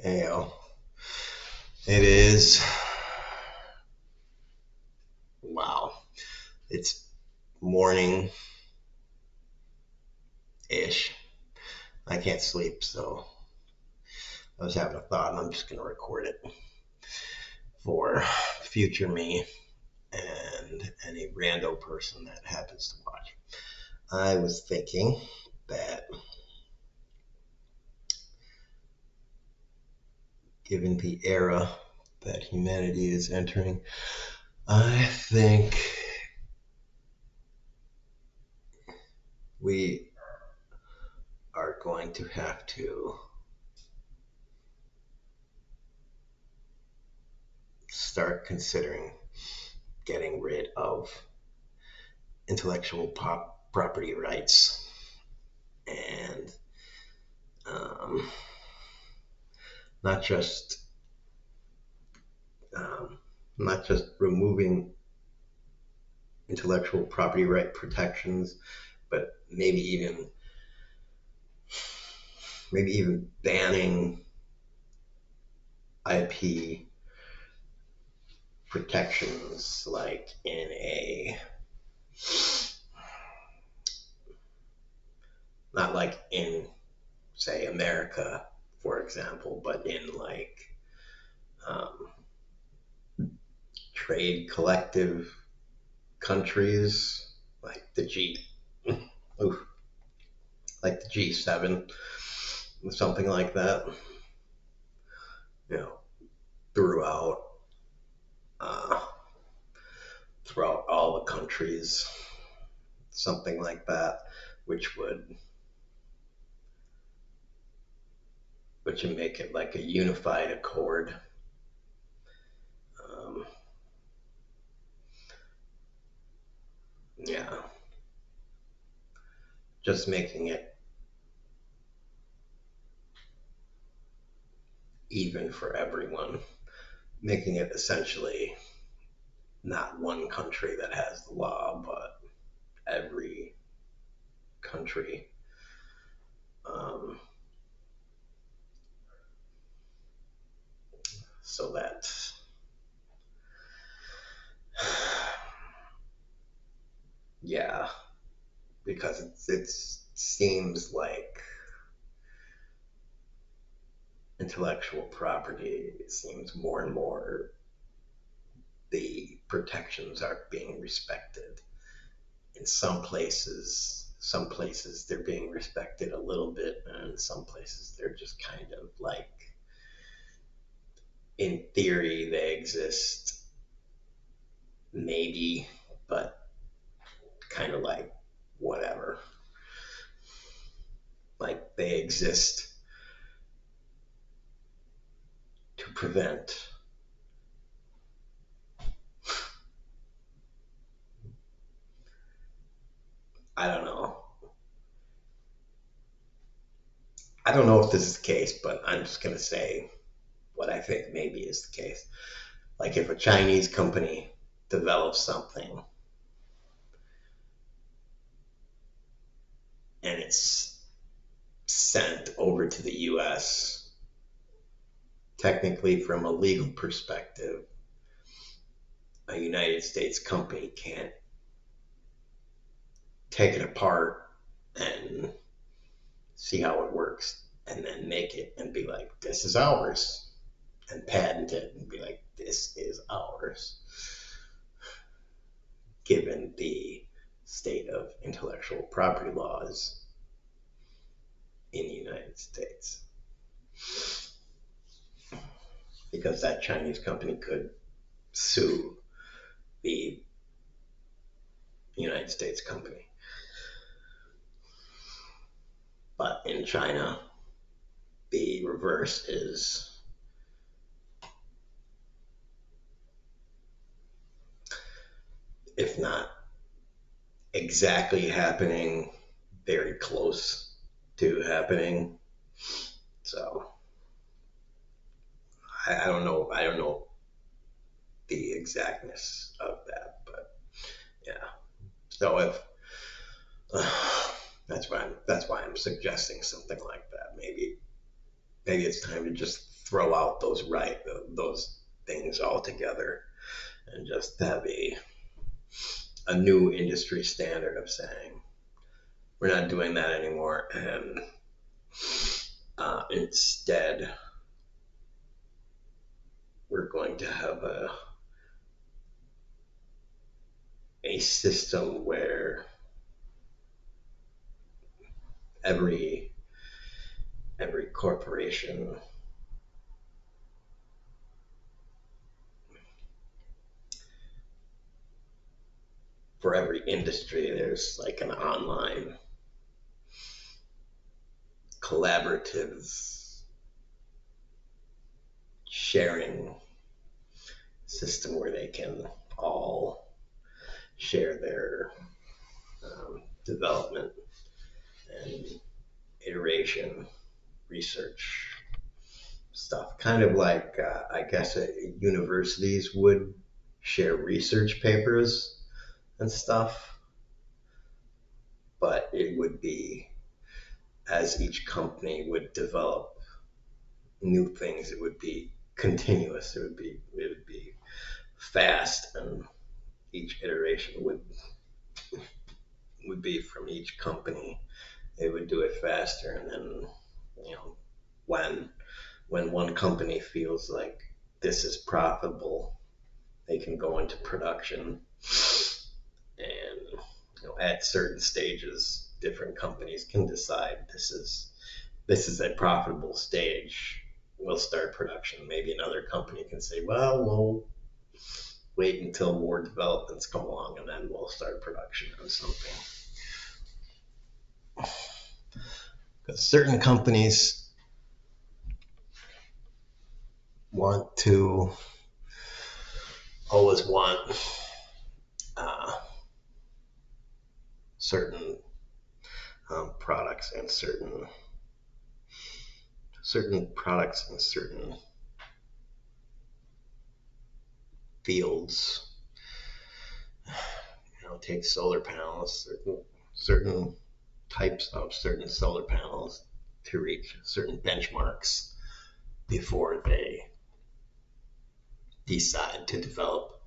You know, it is. Wow. It's morning ish. I can't sleep, so I was having a thought and I'm just going to record it for future me and any rando person that happens to watch. I was thinking that given the era that humanity is entering, I think we are going to have to start considering getting rid of intellectual property rights and um, not just um, not just removing intellectual property right protections, but maybe even banning IP protections, like in a not like in say America, for example, but in like um, trade collective countries like the G, oof, like the G7, something like that. You know, throughout uh, throughout all the countries, something like that, which would make it like a unified accord. Um, yeah, just making it even for everyone, making it essentially not one country that has the law, but every country. Um, so that, yeah, because it seems like intellectual property, it seems more and more the protections are being respected. In some places they're being respected a little bit, and some places they're just kind of like, in theory, they exist, maybe, but kind of like whatever. Like they exist to prevent. I don't know. I don't know if this is the case, but I'm just going to say what I think maybe is the case. Like if a Chinese company develops something and it's sent over to the US, technically from a legal perspective, a United States company can't take it apart and see how it works and then make it and be like, this is ours, and patent it and be like, this is ours, given the state of intellectual property laws in the United States. Because that Chinese company could sue the United States company. But in China, the reverse is, if not exactly happening, very close to happening. So I don't know. I don't know the exactness of that, but yeah. So if that's why I'm suggesting something like that. Maybe it's time to just throw out those things altogether and just have a new industry standard of saying we're not doing that anymore, and instead we're going to have a system where every corporation, for every industry, there's like an online collaborative sharing system where they can all share their development and iteration research stuff. Kind of like, I guess, universities would share research papers and stuff, but it would be as each company would develop new things, it would be continuous. It would be fast, and each iteration would be from each company. They would do it faster, and then when one company feels like this is profitable, they can go into production, and at certain stages, different companies can decide this is a profitable stage. We'll start production. Maybe another company can say, well, we'll wait until more developments come along and then we'll start production on something. Because certain companies want to always want certain products and certain products in certain fields. Take solar panels, certain types of certain solar panels to reach certain benchmarks before they decide to develop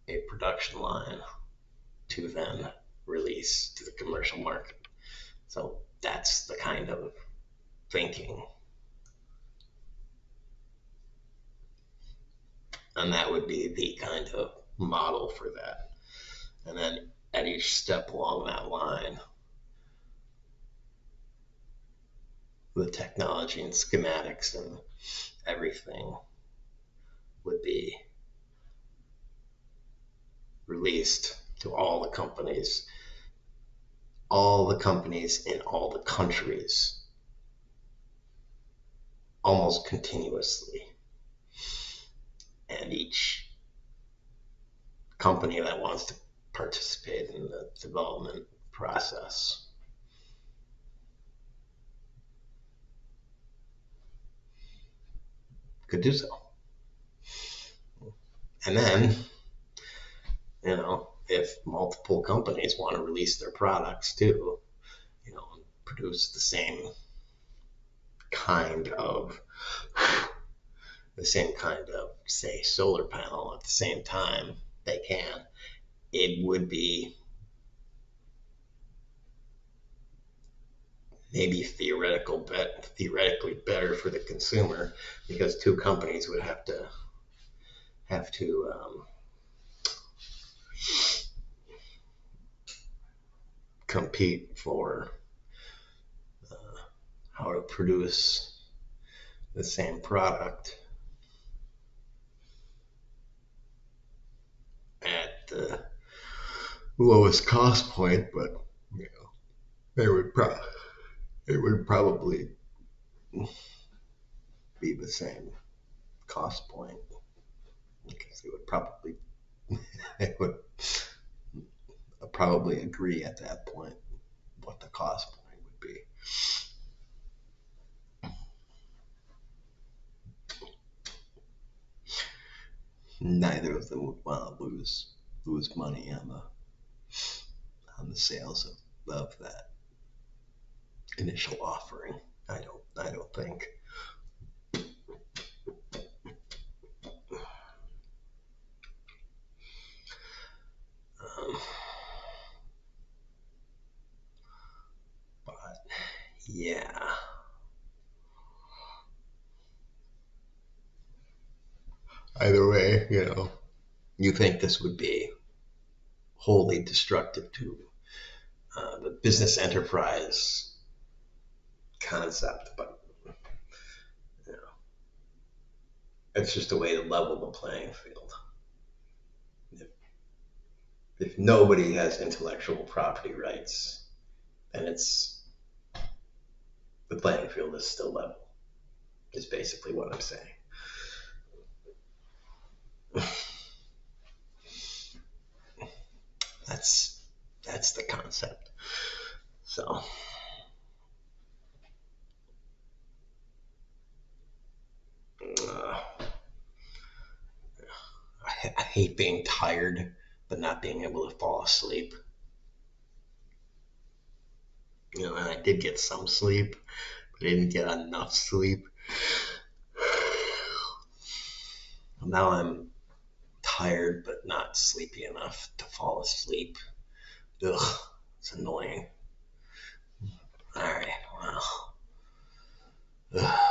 a production line to then release to the commercial market. So that's the kind of thinking. And that would be the kind of model for that. And then at each step along that line, the technology and schematics and everything would be released to all the companies in all the countries, almost continuously. And each company that wants to participate in the development process could do so. And then, if multiple companies want to release their products too, produce the same kind of, say, solar panel at the same time, they can. It would be maybe theoretically better for the consumer, because two companies would have to compete for how to produce the same product at the lowest cost point, but it would probably be the same cost point, because they would probably agree at that point what the cost point would be. Neither of them would want to lose money on the sales of that initial offering. I don't think. Either way, you think this would be wholly destructive to the business enterprise concept, but you know, it's just a way to level the playing field. If nobody has intellectual property rights, then it's the playing field is still level. Is basically what I'm saying. That's the concept. So uh, I hate being tired, but not being able to fall asleep. And I did get some sleep, but I didn't get enough sleep. Now I'm tired, but not sleepy enough to fall asleep. Ugh, it's annoying. All right, well. Ugh.